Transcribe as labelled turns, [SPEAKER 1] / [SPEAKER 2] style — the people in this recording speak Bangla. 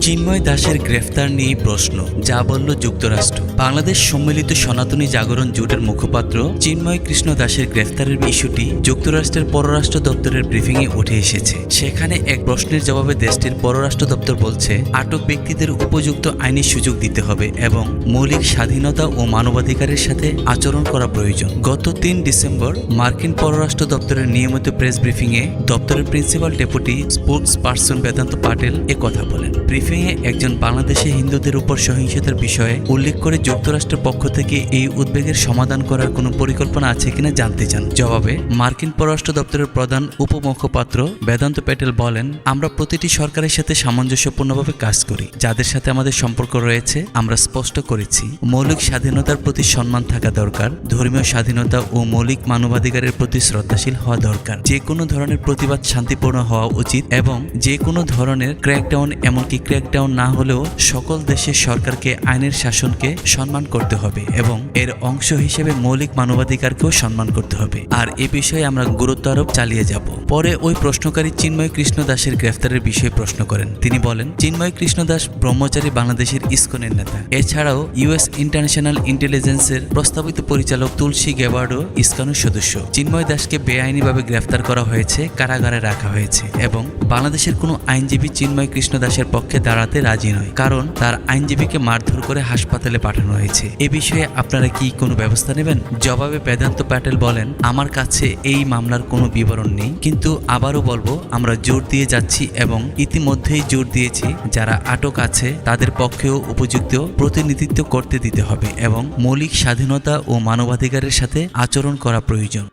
[SPEAKER 1] চিন্ময় দাসের গ্রেফতার নিয়ে প্রশ্ন, যা বলল যুক্তরাষ্ট্র। বাংলাদেশ সম্মিলিত সনাতনী জাগরণ জোটের মুখপাত্র চিন্ময় কৃষ্ণ দাসের গ্রেফতারের ইস্যুটি যুক্তরাষ্ট্রের পররাষ্ট্র দপ্তরের ব্রিফিংয়ে উঠে এসেছে। সেখানে এক প্রশ্নের জবাবে দেশটির পররাষ্ট্র দপ্তর বলছে, আটক ব্যক্তিদের উপযুক্ত আইনি সুযোগ দিতে হবে এবং মৌলিক স্বাধীনতা ও মানবাধিকারের সাথে আচরণ করা প্রয়োজন। গত ৩ ডিসেম্বর মার্কিন পররাষ্ট্র দপ্তরের নিয়মিত প্রেস ব্রিফিংয়ে দপ্তরের principal deputy spokes person Vedanta Patel কথা বলেন। ব্রিফিংয়ে একজন বাংলাদেশে হিন্দুদের উপর সহিংসতার বিষয়ে উল্লেখ করে যুক্তরাষ্ট্রের পক্ষ থেকে এই উদ্বেগের সমাধান করার কোনো পরিকল্পনা আছে কিনা জানতে চান। জবাবে মার্কিন পররাষ্ট্র দপ্তরের প্রধান উপমুখপাত্র বেদান্ত প্যাটেল বলেন, আমরা প্রতিটি সরকারের সাথে সামঞ্জস্যপূর্ণভাবে কাজ করি। যাদের সাথে আমাদের সম্পর্ক রয়েছে আমরা স্পষ্ট করেছি, মৌলিক স্বাধীনতার প্রতি সম্মান থাকা দরকার, ধর্মীয় স্বাধীনতা ও মৌলিক মানবাধিকারের প্রতি শ্রদ্ধাশীল হওয়া দরকার, যে কোনো ধরনের প্রতিবাদ শান্তিপূর্ণ হওয়া উচিত এবং যে কোনো ধরনের ক্র্যাকডাউন, এমনকি ক্র্যাকডাউন না হলেও সকল দেশের সরকারকে আইনের শাসনকে সম্মান করতে হবে এবং এর অংশ হিসেবে মৌলিক মানবাধিকারকেও সম্মান করতে হবে। আর এ বিষয়ে আমরা গুরুত্ব আরোপ চালিয়ে যাব। পরে ওই প্রশ্নকারী চিন্ময় কৃষ্ণ দাসের গ্রেফতারের বিষয়ে প্রশ্ন করেন। তিনি বলেন, চিন্ময় কৃষ্ণ দাস ব্রহ্মচারী বাংলাদেশের ইসকনের নেতা। এছাড়াও ইউএস ইন্টারন্যাশনাল ইন্টেলিজেন্সের প্রস্তাবিত পরিচালক তুলসী গ্যাবার্ডও ইসকনের সদস্য। চিন্ময় দাসকে বেআইনিভাবে গ্রেফতার করা হয়েছে, কারাগারে রাখা হয়েছে এবং বাংলাদেশের কোনো আইনজীবী চিন্ময় কৃষ্ণ দাসের পক্ষে দাঁড়াতে রাজি নয়, কারণ তার আইনজীবীকে মারধর করে হাসপাতালে পাঠানো হয়েছে। এ বিষয়ে আপনারা কি কোনো ব্যবস্থা নেবেন? জবাবে বেদান্ত প্যাটেল বলেন, আমার কাছে এই মামলার কোনো বিবরণ নেই, কিন্তু আবারও বলবো, আমরা জোর দিয়ে যাচ্ছি এবং ইতিমধ্যেই জোর দিয়েছি যারা আটক আছে তাদের পক্ষেও উপযুক্ত প্রতিনিধিত্ব করতে দিতে হবে এবং মৌলিক স্বাধীনতা ও মানবাধিকারের সাথে আচরণ করা প্রয়োজন।